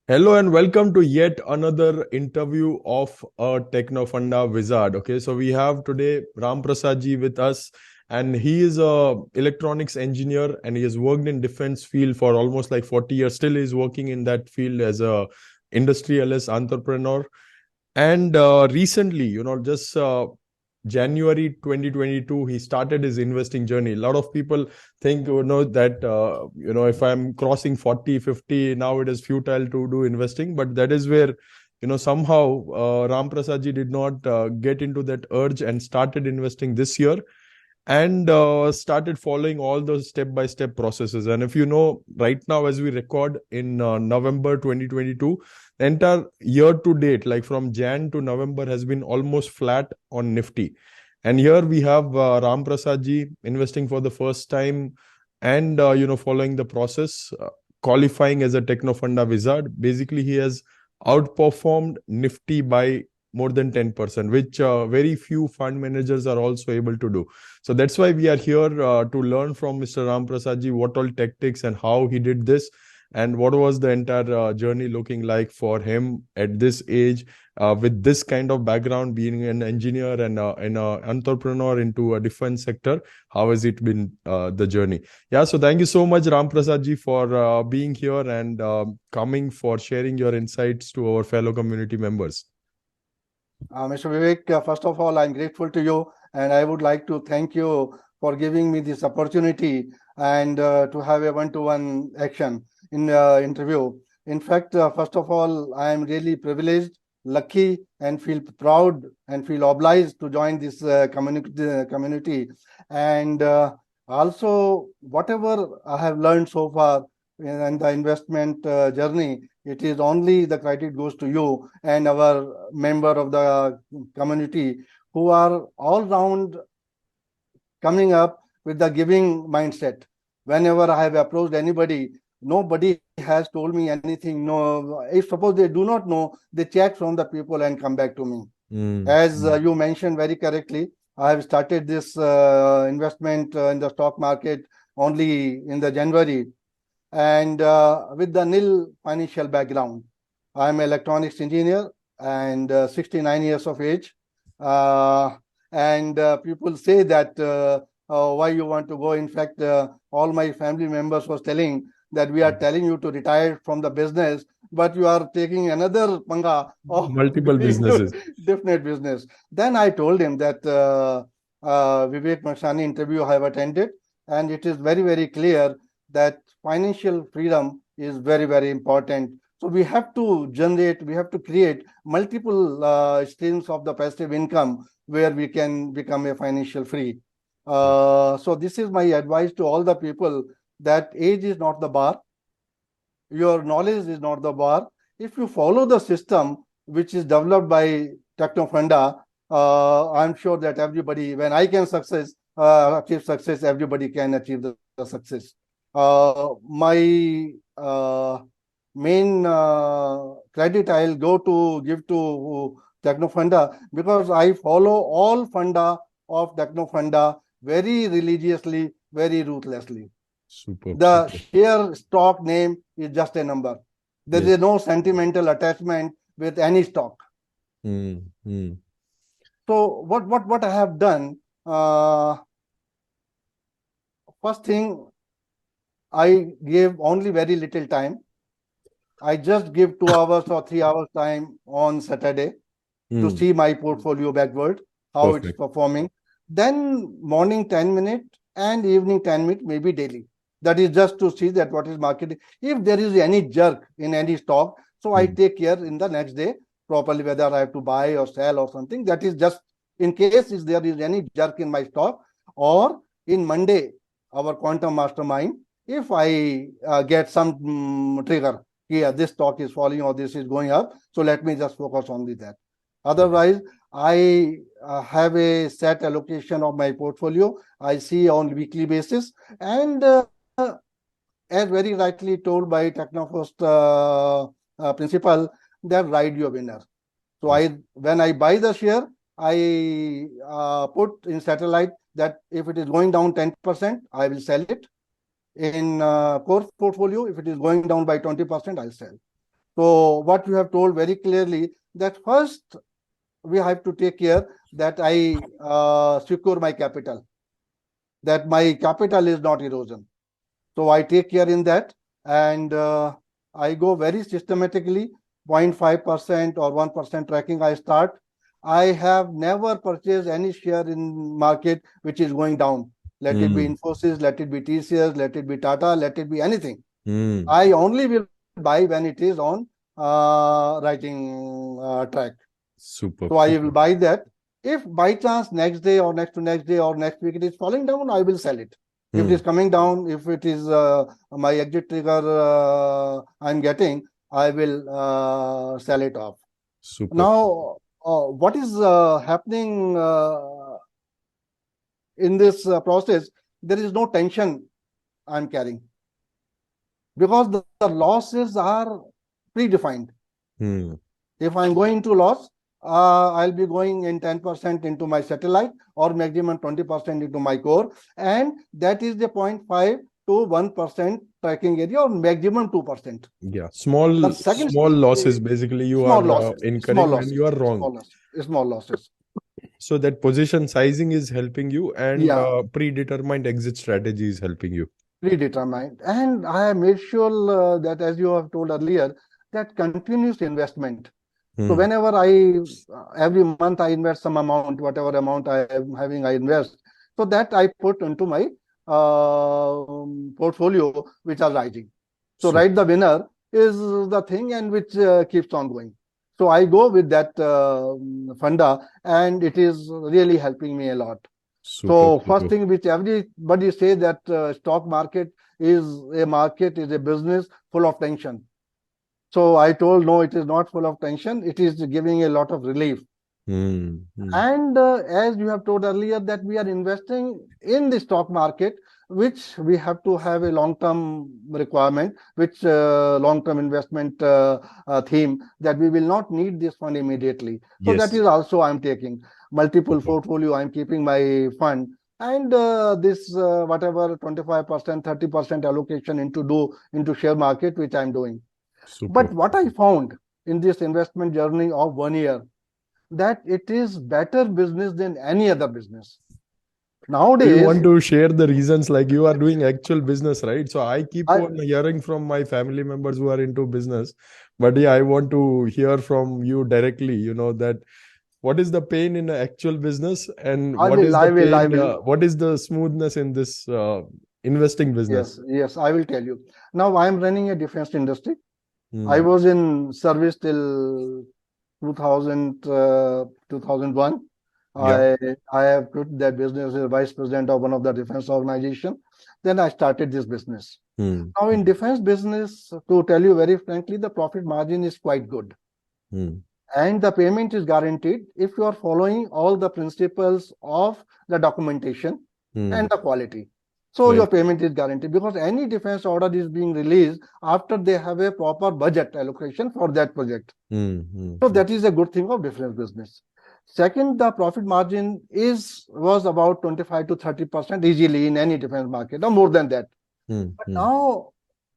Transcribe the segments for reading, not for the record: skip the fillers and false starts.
Hello and welcome to yet another interview of a TechnoFunda Wizard. Okay, so we have today Ram Prasad ji with us, and he is a electronics engineer and he has worked in defense field for almost like 40 years. Still, he's working in that field as a industrialist entrepreneur. And recently, just January 2022, he started his investing journey. A lot of people think, that, if I'm crossing 40, 50, now it is futile to do investing. But that is where, somehow Ram Prasad ji did not get into that urge and started investing this year and started following all those step-by-step processes. And if you know, right now, as we record in November 2022, the entire year to date, like from Jan to November, has been almost flat on Nifty. And here we have Ram Prasad ji investing for the first time and, following the process, qualifying as a TechnoFunda Wizard. Basically, he has outperformed Nifty by more than 10%, which very few fund managers are also able to do. So that's why we are here to learn from Mr. Ram Prasad ji what all tactics and how he did this, and what was the entire journey looking like for him at this age, with this kind of background, being an engineer and an entrepreneur into a defense sector. How has it been, the journey? Yeah, so thank you so much, Ram Prasad ji, for being here and coming for sharing your insights to our fellow community members. Mr. Vivek, first of all, I'm grateful to you, and I would like to thank you for giving me this opportunity and to have a one-to-one action in interview. In fact, first of all, I am really privileged, lucky, and feel proud and feel obliged to join this community. And also, whatever I have learned so far in the investment journey, it is only the credit goes to you and our member of the community who are all round coming up with the giving mindset. Whenever I have approached anybody, nobody has told me anything. No, if suppose they do not know, they check from the people and come back to me. As you mentioned very correctly, I have started this investment in the stock market only in the January, and with the nil financial background. I'm an electronics engineer and 69 years of age. And people say that why you want to go. In fact, all my family members was telling that we are telling you to retire from the business, but you are taking another panga of Multiple businesses. definite business. Then I told him that Vivek Mashrani interview I have attended, and it is very, very clear that financial freedom is very, very important. So we have to create multiple streams of the passive income where we can become a financial free. So this is my advice to all the people, that age is not the bar. Your knowledge is not the bar. If you follow the system which is developed by TechnoFunda, I'm sure that everybody, when I can achieve success, everybody can achieve the success. My main credit I'll give to TechnoFunda, because I follow all funda of TechnoFunda very religiously, very ruthlessly. Super. The share stock name is just a number. There is no sentimental attachment with any stock. So what I have done, first thing, I gave only very little time. I just give 2 hours or 3 hours time on Saturday to see my portfolio backward, how it's performing. Then morning 10 minutes and evening 10 minutes, maybe daily. That is just to see that what is market. If there is any jerk in any stock, so I take care in the next day properly whether I have to buy or sell or something. That is just in case if there is any jerk in my stock. Or in Monday, our quantum mastermind, if I get some trigger, yeah, this stock is falling or this is going up, so let me just focus only that. Otherwise, I have a set allocation of my portfolio. I see on weekly basis, and as very rightly told by TechnoFirst principal, that ride your winner. So when I buy the share, I put in satellite that if it is going down 10%, I will sell it. In core portfolio, if it is going down by 20%, I'll sell. So what you have told very clearly that first we have to take care that I secure my capital, that my capital is not erosion. So I take care in that, and I go very systematically, 0.5% or 1% tracking I start. I have never purchased any share in market which is going down. Let it be Infosys, let it be TCS, let it be Tata, let it be anything. I only will buy when it is on rising track. Super. So I will buy that. If by chance next day or next to next day or next week it is falling down, I will sell it. If it is coming down, if it is my exit trigger I'm getting, I will sell it off. Super. Now, what is happening in this process? There is no tension I'm carrying because the losses are predefined. If I'm going to loss, I'll be going in 10% into my satellite or maximum 20% into my core, and that is the 0.5 to 1% tracking area or maximum 2%. Yeah, small losses basically you small are losses, incurring when you are wrong. Small losses. So that position sizing is helping you, and Yeah. predetermined exit strategy is helping you. Predetermined. And I have made sure that, as you have told earlier, that continuous investment. So whenever every month I invest some amount, whatever amount I am having, I invest. So that I put into my portfolio, which are rising. So right, the winner is the thing, and which keeps on going. So I go with that funda, and it is really helping me a lot. So first thing which everybody say that stock market is a business full of tension. So I told, no, it is not full of tension. It is giving a lot of relief. And as you have told earlier that we are investing in the stock market, which we have to have a long-term requirement, which long-term investment theme, that we will not need this fund immediately. So that is also I'm taking multiple portfolio. I'm keeping my fund, and this whatever 25%, 30% allocation into share market, which I'm doing. But what I found in this investment journey of 1 year, that it is better business than any other business. Nowadays, you want to share the reasons, like you are doing actual business, right? So I keep on hearing from my family members who are into business, but yeah, I want to hear from you directly, that what is the pain in actual business, and what is the smoothness in this investing business? Yes, I will tell you. Now I am running a defense industry. I was in service till 2001. I have quit that business as vice president of one of the defense organization. Then I started this business. Now in defense business, to tell you very frankly, the profit margin is quite good. And the payment is guaranteed if you are following all the principles of the documentation and the quality. So your payment is guaranteed, because any defense order is being released after they have a proper budget allocation for that project. So that is a good thing of defense business. Second, the profit margin was about 25 to 30% easily in any defense market, or more than that. But now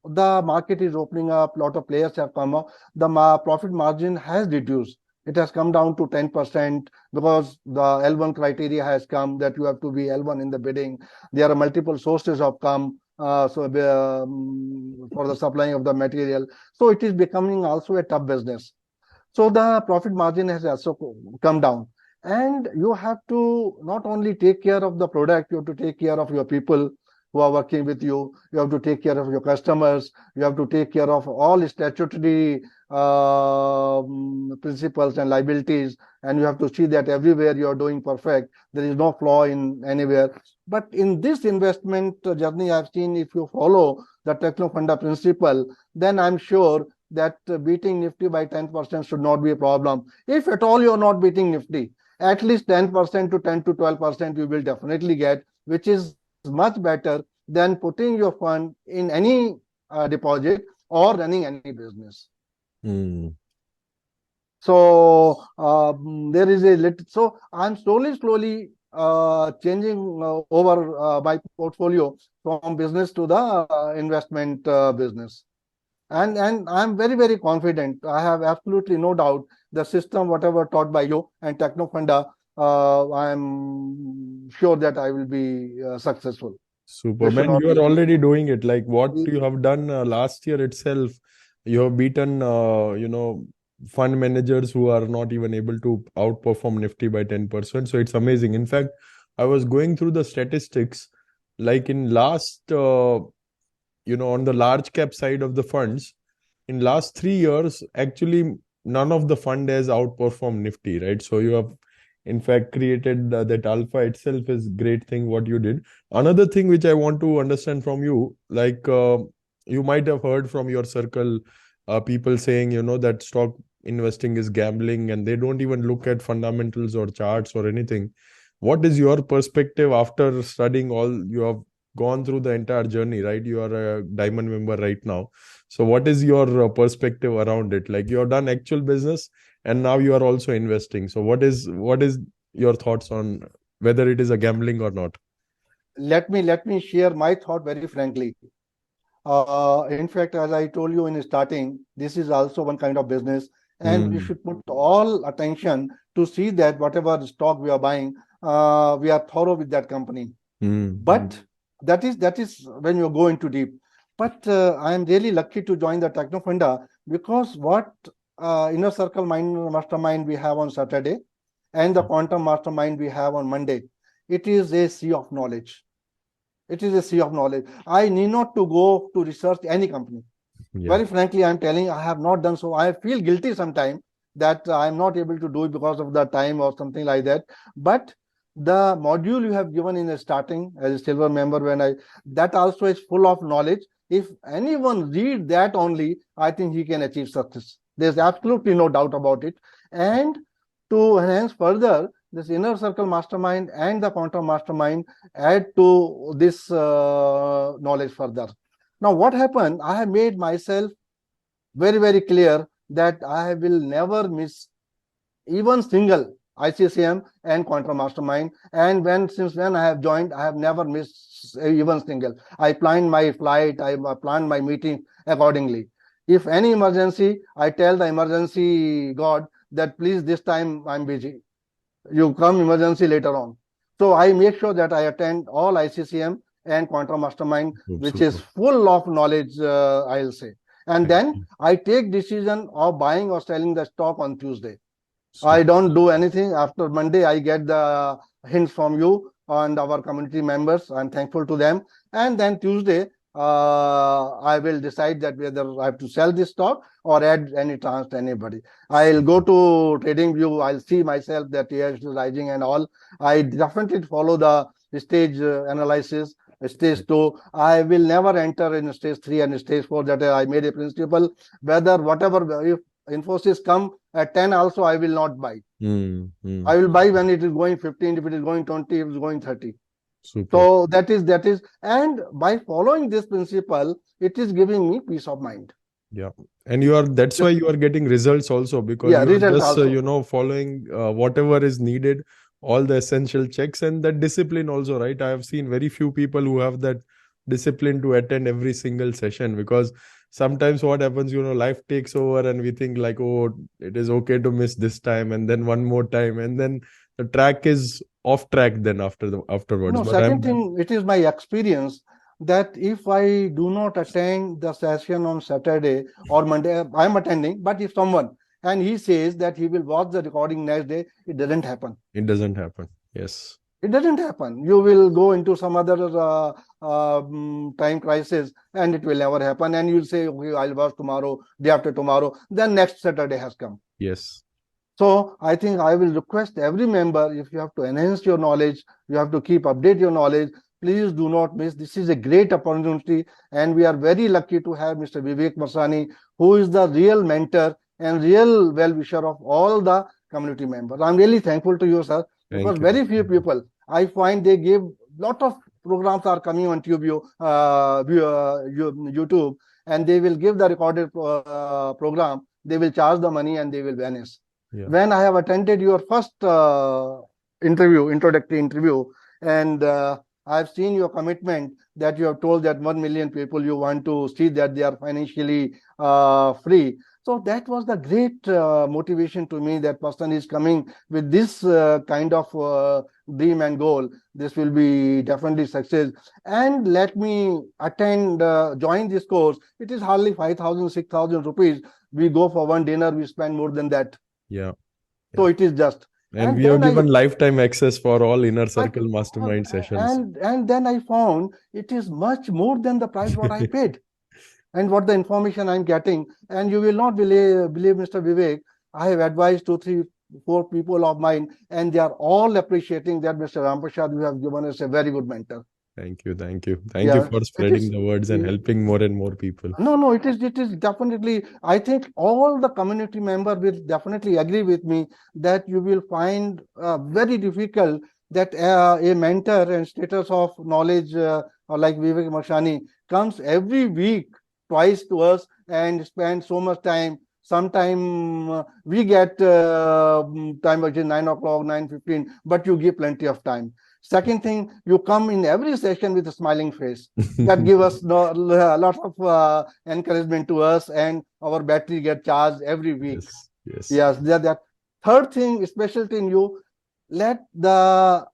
the market is opening up, lot of players have come up, the profit margin has reduced. It has come down to 10% because the L1 criteria has come, that you have to be L1 in the bidding. There are multiple sources have come for the supplying of the material. So it is becoming also a tough business. So the profit margin has also come down. And you have to not only take care of the product, you have to take care of your people who are working with you. You have to take care of your customers. You have to take care of all statutory principles and liabilities. And you have to see that everywhere you are doing perfect. There is no flaw in anywhere. But in this investment journey, I've seen, if you follow the TechnoFunda principle, then I'm sure that beating Nifty by 10% should not be a problem. If at all you are not beating Nifty, at least 10% to 10 to 12% you will definitely get, which is much better than putting your fund in any deposit or running any business. So there is so I'm slowly changing over my portfolio from business to the investment business. And I'm very, very confident. I have absolutely no doubt the system, whatever taught by you and TechnoFunda, I'm sure that I will be successful. Super, There should man. not You are be. already doing it. Like what you have done last year itself, you have beaten, fund managers who are not even able to outperform Nifty by 10%. So it's amazing. In fact, I was going through the statistics, like in last, on the large cap side of the funds, in last 3 years, actually, none of the fund has outperformed Nifty, right? So you have, in fact, created that alpha itself is great thing what you did. Another thing which I want to understand from you, like you might have heard from your circle, people saying, that stock investing is gambling and they don't even look at fundamentals or charts or anything. What is your perspective after studying all you have gone through the entire journey, right? You are a diamond member right now. So what is your perspective around it? Like you have done actual business and now you are also investing. So what is your thoughts on whether it is a gambling or not? Let me share my thought very frankly. In fact, as I told you in starting, this is also one kind of business, and we Hmm. should put all attention to see that whatever stock we are buying, we are thorough with that company. Hmm. But that is when you go into deep. But I am really lucky to join the TechnoFunda because what inner circle mastermind we have on Saturday and the quantum mastermind we have on Monday, it is a sea of knowledge. It is a sea of knowledge. I need not to go to research any company. Yeah. Very frankly, I'm telling you, I have not done so. I feel guilty sometimes that I'm not able to do it because of the time or something like that. But the module you have given in the starting as a silver member, that also is full of knowledge. If anyone read that only, I think he can achieve success. There's absolutely no doubt about it. And to enhance further, this inner circle mastermind and the quantum mastermind add to this knowledge further. Now, what happened? I have made myself very, very clear that I will never miss even single ICCM and Quantum Mastermind. And since when I have joined, I have never missed even single. I planned my flight, I planned my meeting accordingly. If any emergency, I tell the emergency God that please this time I'm busy. You come emergency later on. So I make sure that I attend all ICCM and Quantum Mastermind, which is Super. full of knowledge, I'll say. And then I take decision of buying or selling the stock on Tuesday. I Super. don't do anything. After Monday, I get the hints from you and our community members. I'm thankful to them. And then Tuesday, I will decide that whether I have to sell this stock or add any chance to anybody. I'll go to trading view. I'll see myself that yes, is rising and all. I definitely follow the stage analysis. Stage 2, I will never enter in stage 3 and stage 4. That I made a principle. Whether whatever, if Infosys come at 10 also, I will not buy. Hmm. Hmm. I will buy when it is going 15, if it is going 20, if it is going 30. Super. So that is, and by following this principle, it is giving me peace of mind. Yeah. And that's why you are getting results also because Yeah, you are result just, also. following whatever is needed, all the essential checks and that discipline also, right? I have seen very few people who have that discipline to attend every single session because sometimes what happens, life takes over and we think like, oh, it is okay to miss this time and then one more time and then the track is off track then afterwards. No, But second I'm thing, it is my experience that if I do not attend the session on Saturday or Monday, I'm attending, but if someone and he says that he will watch the recording next day, it doesn't happen. It doesn't happen. Yes. It doesn't happen. You will go into some other time crisis and it will never happen. And you'll say, okay, I'll watch tomorrow, day after tomorrow. Then next Saturday has come. Yes. So I think I will request every member, if you have to enhance your knowledge, you have to keep update your knowledge, please do not miss. This is a great opportunity. And we are very lucky to have Mr. Vivek Mashrani, who is the real mentor and real well-wisher of all the community members. I'm really thankful to you, sir, because Thank you. very few people, I find they give lot of programs are coming on YouTube, and they will give the recorded program, they will charge the money and they will vanish. Yeah. When I have attended your first introductory interview, and I've seen your commitment that you have told that 1 million people you want to see that they are financially free. So that was the great motivation to me. That person is coming with this kind of dream and goal. This will be definitely success. And let me join this course. It is hardly 5,000, 6,000 rupees. We go for one dinner, we spend more than that. Yeah. So it is just. And we then have given lifetime access for all inner circle mastermind sessions. And then I found it is much more than the price what I paid and what the information I'm getting. And you will not believe Mr. Vivek, I have advised 2, 3, 4 people of mine, and they are all appreciating that Mr. Prasad, you have given us a very good mentor. Thank you. Thank you. Thank you for spreading the words and helping more and more people. No, it is definitely, I think all the community members will definitely agree with me that you will find very difficult that a mentor and status of knowledge like Vivek Mashrani comes every week twice to us and spend so much time. Sometime we get time which is 9 o'clock, 9:15, but you give plenty of time. Second thing, you come in every session with a smiling face. That give us a lot of encouragement to us, and our battery get charged every week. Yes. That. Third thing, specialty in you, let the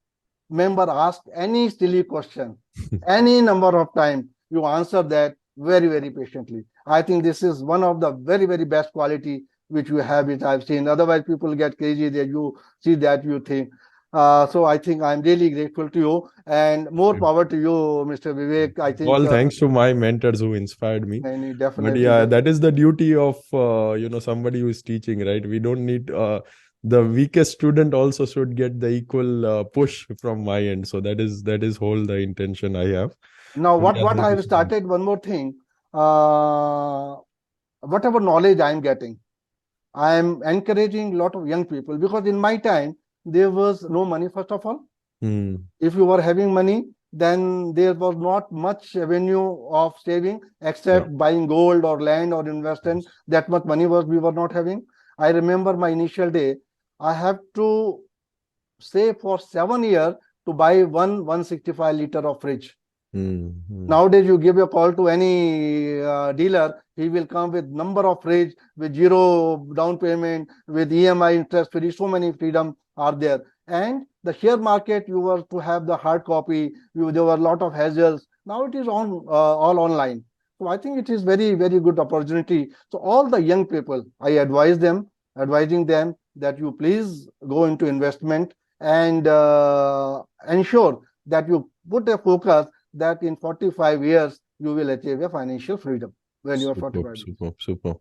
member ask any silly question, any number of time, you answer that very, very patiently. I think this is one of the very, very best quality which you have, which I've seen. Otherwise, people get crazy that you see that you think. So I think I'm really grateful to you, and more power to you, Mr. Vivek. I think all thanks to my mentors who inspired me. Definitely. But yeah, that is the duty of somebody who is teaching, right? We don't need the weakest student also should get the equal push from my end. So that is whole the intention I have. Now, what I have started, one more thing, whatever knowledge I'm getting, I'm encouraging a lot of young people, because in my time, there was no money, first of all. If you were having money, then there was not much avenue of saving except buying gold or land or investing. That much money we were not having. I remember my initial day, I have to save for 7 years to buy 165 liter of fridge. Nowadays, you give a call to any dealer, he will come with number of fridge, with zero down payment, with EMI interest free. So many freedom are there. And the share market, you were to have the hard copy. There were a lot of hassles. Now it is all online. So I think it is very, very good opportunity. So all the young people, I advising them that you please go into investment and ensure that you put a focus that in 45 years, you will achieve a financial freedom when you are 45. Super.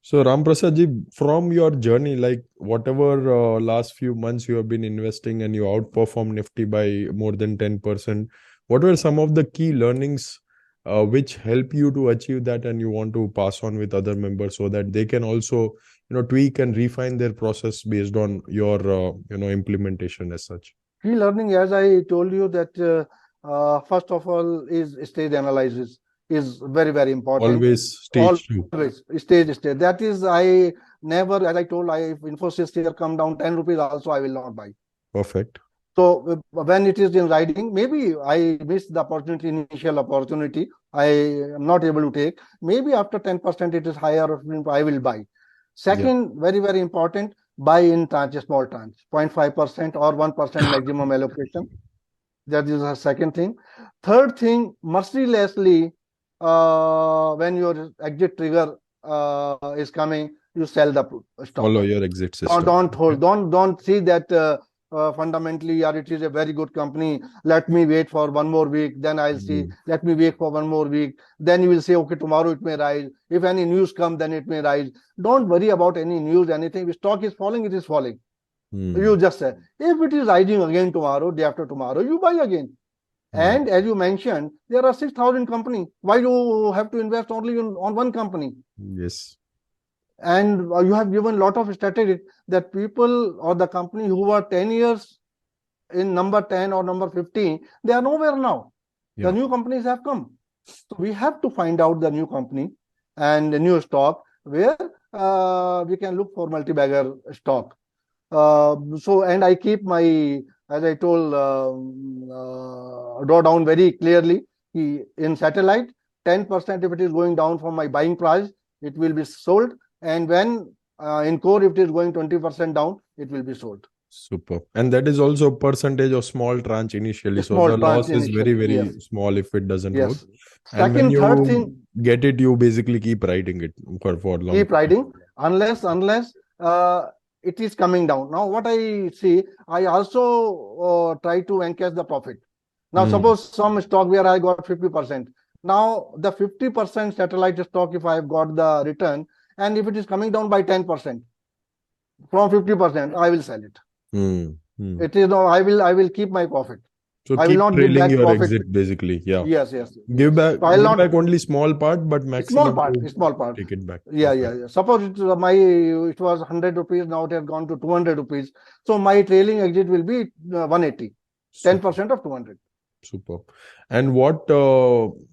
So Ram Prasad ji, from your journey, like whatever last few months you have been investing and you outperformed Nifty by more than 10%, what were some of the key learnings which help you to achieve that, and you want to pass on with other members so that they can also tweak and refine their process based on your implementation as such? Key learning, as I told you, that first of all is stage analysis is very, very important. Always stage 2. Always stage. That is, I never, as I told, if Infosys share come down 10 rupees also, I will not buy. Perfect. So when it is in riding, maybe I missed the opportunity, initial opportunity. I am not able to take. Maybe after 10% it is higher, I will buy. Second, very, very important, buy in tranche, small tranche, 0.5% or 1% maximum allocation. That is the second thing. Third thing, mercilessly, when your exit trigger is coming, you sell the stock. Follow your exit system. Don't hold. Don't see that fundamentally, it is a very good company. Let me wait for 1 more week. Then I'll see. Let me wait for 1 more week. Then you will say, okay, tomorrow it may rise. If any news comes, then it may rise. Don't worry about any news, anything. If stock is falling, it is falling. You just say, if it is rising again tomorrow, day after tomorrow, you buy again. And as you mentioned, there are 6,000 companies. Why do you have to invest only on one company? Yes. And you have given a lot of statistics that people or the company who were 10 years in number 10 or number 15, they are nowhere now. The new companies have come. So we have to find out the new company and the new stock where we can look for multi-bagger stock. And I keep my as I told, draw down very clearly. In satellite, 10% if it is going down from my buying price, it will be sold. And when in core, if it is going 20% down, it will be sold. Super. And that is also a percentage of small tranche initially. A So small the tranche loss is very, initially. Yes. very small if it doesn't work. Yes. And when Second, third you thing, get it, you basically keep writing it for long keep time. riding unless it is coming down. Now, what I see, I also try to encash the profit. Now, suppose some stock where I got 50%. Now, the 50% satellite stock, if I have got the return, and if it is coming down by 10%, from 50%, I will sell it. It is no, I will keep my profit. So I will keep not give trailing back your profit. exit basically. Yeah. Yes, yes. Give yes. back, So I'll give not back only small part, but maximum small part. take it back. Yeah, Okay. yeah, yeah. Suppose it was 100 rupees, now it has gone to 200 rupees. So my trailing exit will be 180, 10% of 200. Super. And what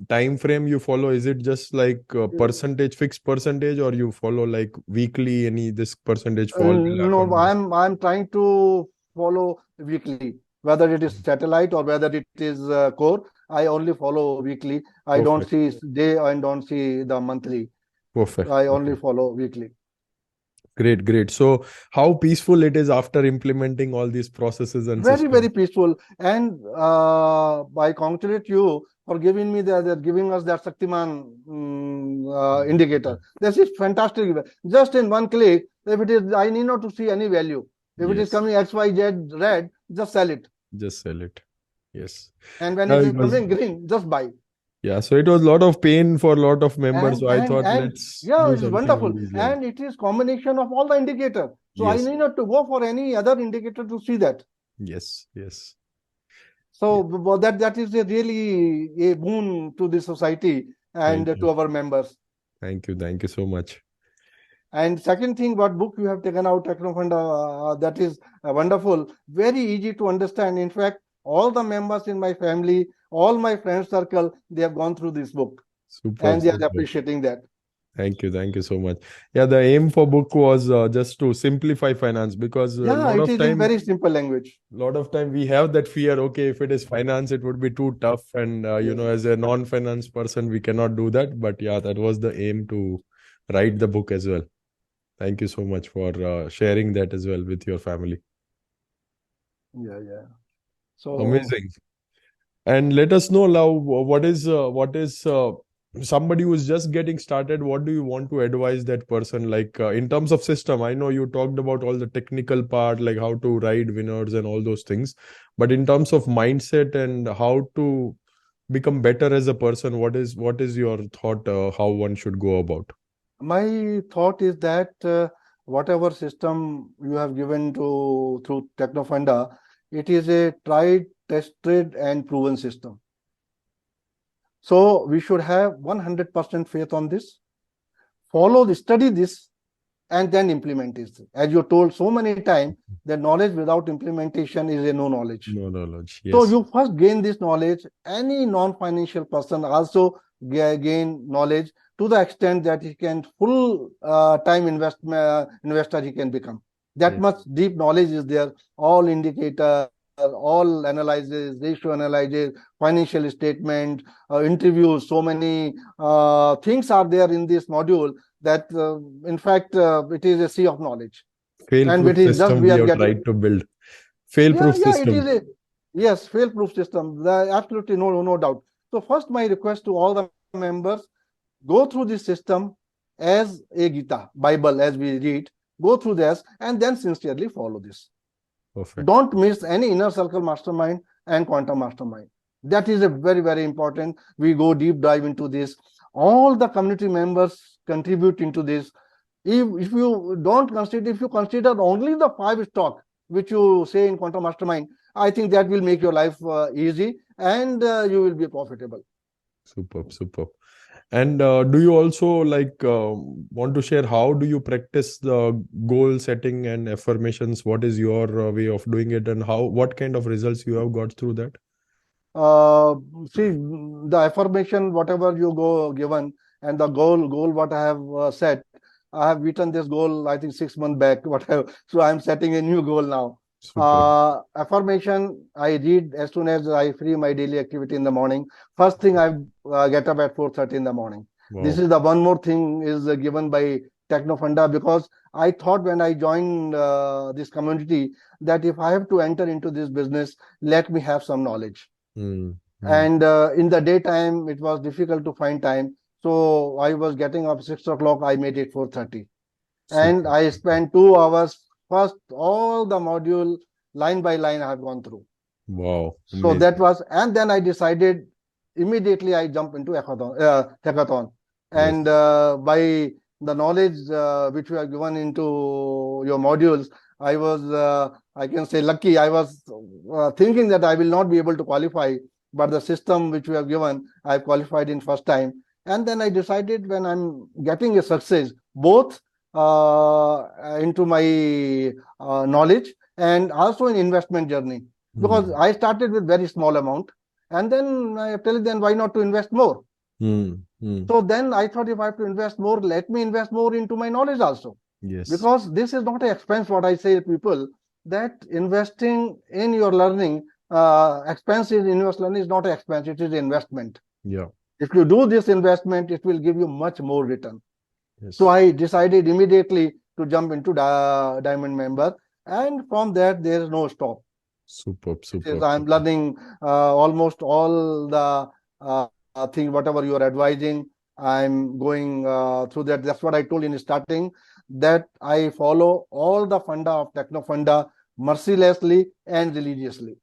time frame you follow? Is it just like percentage, fixed percentage, or you follow like weekly, any this percentage fall will No, happen? I'm trying to follow weekly, whether it is satellite or whether it is core. I only follow weekly. I don't Perfect. see day and don't see the monthly. Perfect. I only Perfect. follow weekly. Great, great. So how peaceful it is after implementing all these processes and Very, systems. very peaceful. And I congratulate you for giving me giving us that Shaktiman indicator. This is fantastic. Just in one click, if it is, I need not to see any value. If it is Yes, coming XYZ red, just sell it. just sell it. Yes. And when Yeah, it it is was, coming green, just buy. yeah, so it was a lot of pain for a lot of members. So I thought And let's yeah, do it is something wonderful. on these lines. And it is combination of all the indicator. So I Yes, need not to go for any other indicator to see that. yes, yes. So that is a really a boon to the society and Thank you. to our members. Thank you. Thank you so much. And second thing, what book you have taken out, TechnoFunda, that is wonderful, very easy to understand. In fact, all the members in my family, all my friend circle, they have gone through this book Superb, and they are superb. appreciating that. Thank you. Thank you so much. Yeah, the aim for book was just to simplify finance because a Yeah, it is in time very simple language. we have that fear, okay, if it is finance it would be too tough, and Yes. as a non-finance person we cannot do that, but yeah, that was the aim to write the book as well. Thank you so much for sharing that as well with your family. Yeah, yeah. So Amazing. And let us know now what is somebody who is just getting started, what do you want to advise that person, like in terms of system? I know you talked about all the technical part, like how to ride winners and all those things, but in terms of mindset and how to become better as a person, what is your thought, how one should go about? my thought is that whatever system you have given to through TechnoFunda, it is a tried, tested, and proven system. So we should have 100% faith on this, study this, and then implement this. As you told so many times, that knowledge without implementation is a no knowledge. No knowledge. So Yes. you first gain this knowledge. Any non-financial person also gain knowledge to the extent that he can full time investor he can become. That Yes. much deep knowledge is there. All indicator, all analysis, ratio analysis, financial statement, interviews. So many things are there in this module that, in fact, it is a sea of knowledge. And Fail-proof it is just system we we are have getting. tried to build. Yeah, Fail-proof yeah, it system. is a yes, fail-proof system. Absolutely no doubt. So first, my request to all the members: go through this system as a Gita, Bible, as we read. Go through this and then sincerely follow this. Perfect. Don't miss any inner circle mastermind and quantum mastermind. That is a very, very important. We go deep dive into this. All the community members contribute into this. If you don't consider, if you consider only the 5 stock which you say in quantum mastermind, I think that will make your life easy and you will be profitable. Superb, superb. And do you also like want to share how do you practice the goal setting and affirmations? What is your way of doing it, and what kind of results you have got through that? uh, See, the affirmation whatever you go given, and the goal what I have set, I have written this goal I think 6 months back whatever, so I am setting a new goal now. Super. Affirmation, I read as soon as I free my daily activity in the morning. First thing, I get up at 4:30 in the morning. This Wow. is the one more thing is given by TechnoFunda, because I thought when I joined this community that if I have to enter into this business, let me have some knowledge. Mm, mm. And in the daytime, it was difficult to find time. So I was getting up 6 o'clock, I made it 4:30. And Super. I Super. spent 2 hours. First, all the module line by line I have gone through. Wow. So that Amazing. was, and then I decided immediately I jump into hackathon. Yes. And by the knowledge which we are given into your modules, I was, I can say, lucky. I was thinking that I will not be able to qualify, but the system which we have given, I qualified in first time. And then I decided when I'm getting a success, both into my knowledge and also in investment journey, because Mm, I started with very small amount, and then I tell them why not to invest more. mm, mm. So then I thought if I have to invest more, let me invest more into my knowledge also, Yes. because this is not an expense. What I say to people, that investing in your learning, expenses in your learning is not an expense; it is investment. Yeah. If you do this investment, it will give you much more return. So Yes. I decided immediately to jump into Diamond member, and from that there is no stop. Superb. It is, Superb. I'm Superb. learning almost all the things, whatever you are advising. I'm going through that. That's what I told in starting, that I follow all the funda of TechnoFunda mercilessly and religiously.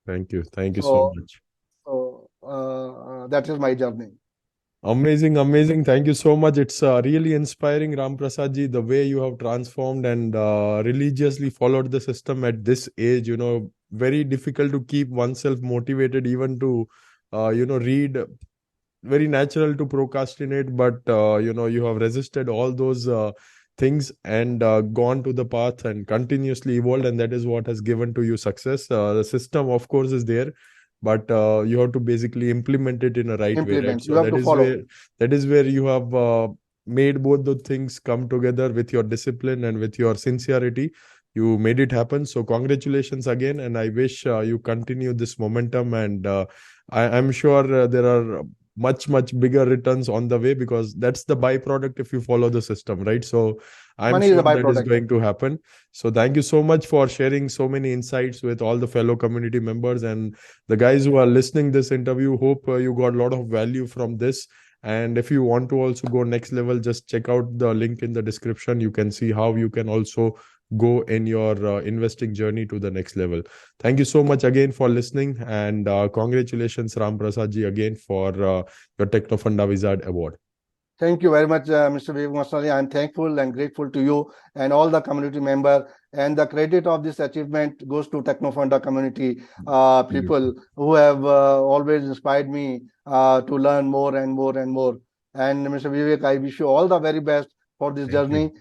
Thank you. Thank you so So, much. that is my journey. Amazing, amazing. Thank you so much. It's really inspiring, Ram Prasad ji, the way you have transformed and religiously followed the system at this age. Very difficult to keep oneself motivated, even to, read. Very natural to procrastinate, but you have resisted all those things and gone to the path and continuously evolved, and that is what has given to you success. The system, of course, is there, but you have to basically implement it in a right way, right? Implement. You So have to follow. that is where you have made both the things come together with your discipline and with your sincerity. You made it happen. So congratulations again, and I wish you continue this momentum. And I'm sure there are much bigger returns on the way, because that's the byproduct if you follow the system, right? So I'm Money is sure a that is byproduct. going to happen. So thank you so much for sharing so many insights with all the fellow community members and the guys who are listening this interview. Hope you got a lot of value from this. And if you want to also go next level, just check out the link in the description. You can see how you can also go in your investing journey to the next level. Thank you so much again for listening, and congratulations, Ram Prasad ji, again for your TechnoFunda Wizard Award. Thank you very much, Mr. Vivek Mashrani. I'm thankful and grateful to you and all the community member. And the credit of this achievement goes to TechnoFunda community Beautiful. people who have always inspired me to learn more and more and more. And Mr. Vivek, I wish you all the very best for this Thank you. journey.